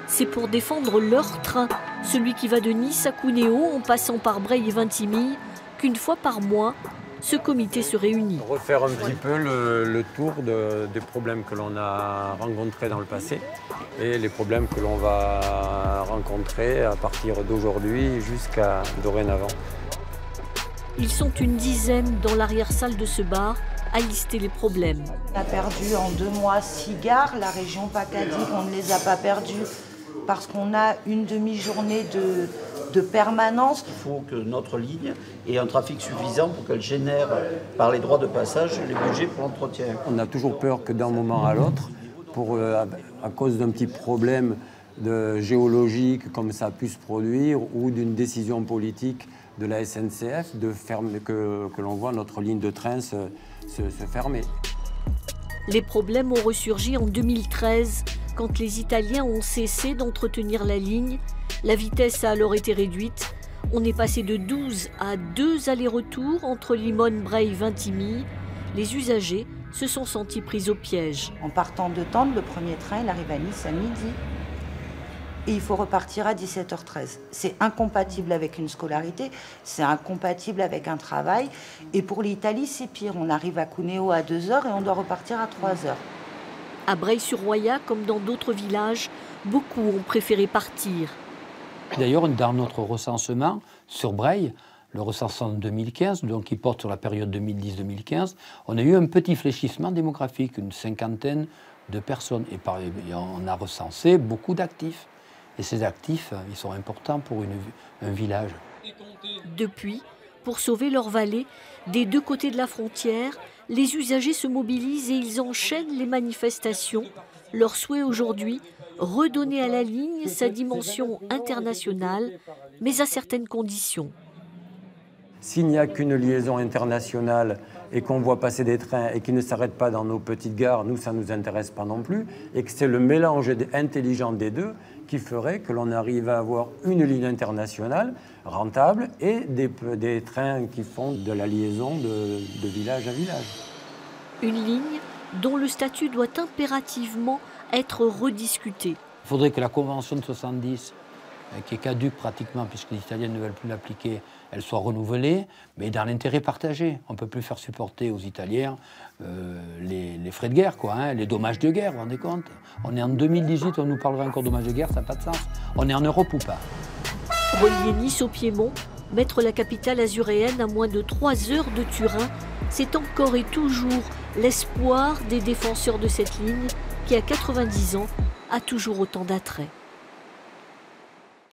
C'est pour défendre leur train, celui qui va de Nice à Cuneo en passant par Breil et Vintimille, qu'une fois par mois, ce comité se réunit. Refaire un petit peu le tour des problèmes que l'on a rencontrés dans le passé et les problèmes que l'on va rencontrer à partir d'aujourd'hui jusqu'à dorénavant. Ils sont une dizaine dans l'arrière-salle de ce bar à lister les problèmes. On a perdu en 2 mois 6 gares. La région PACA dit qu'on ne les a pas perdues parce qu'on a une demi-journée de permanence. Il faut que notre ligne ait un trafic suffisant pour qu'elle génère, par les droits de passage, les budgets pour l'entretien. On a toujours peur que d'un moment à l'autre, à cause d'un petit problème géologique comme ça a pu se produire ou d'une décision politique de la SNCF que l'on voit notre ligne de train se fermer. Les problèmes ont ressurgi en 2013 quand les Italiens ont cessé d'entretenir la ligne. La vitesse a alors été réduite. On est passé de 12 à 2 allers-retours entre Limone, Breil, Vintimille. Les usagers se sont sentis pris au piège. En partant de Tende, le premier train, il arrive à Nice à midi. Et il faut repartir à 17h13. C'est incompatible avec une scolarité, c'est incompatible avec un travail. Et pour l'Italie, c'est pire. On arrive à Cuneo à 2h et on doit repartir à 3h. À Breil-sur-Roya, comme dans d'autres villages, beaucoup ont préféré partir. D'ailleurs, dans notre recensement sur Breil, le recensement de 2015, donc qui porte sur la période 2010-2015, on a eu un petit fléchissement démographique, une 50aine de personnes. Et on a recensé beaucoup d'actifs. Et ces actifs, ils sont importants pour un village. Depuis, pour sauver leur vallée, des deux côtés de la frontière, les usagers se mobilisent et ils enchaînent les manifestations. Leur souhait aujourd'hui, redonner à la ligne sa dimension internationale, mais à certaines conditions. S'il n'y a qu'une liaison internationale et qu'on voit passer des trains et qui ne s'arrêtent pas dans nos petites gares, nous, ça ne nous intéresse pas non plus, et que c'est le mélange intelligent des deux qui ferait que l'on arrive à avoir une ligne internationale rentable et des trains qui font de la liaison de village à village. Une ligne dont le statut doit impérativement être rediscuté. Il faudrait que la Convention de 70, qui est caduque pratiquement puisque les Italiens ne veulent plus l'appliquer, elle soit renouvelée, mais dans l'intérêt partagé. On ne peut plus faire supporter aux Italiens les frais de guerre, les dommages de guerre, vous vous rendez compte? On est en 2018, on nous parlera encore de dommages de guerre, ça n'a pas de sens. On est en Europe ou pas? Relier Nice au Piémont, mettre la capitale azuréenne à moins de 3 heures de Turin, c'est encore et toujours l'espoir des défenseurs de cette ligne qui, à 90 ans, a toujours autant d'attrait.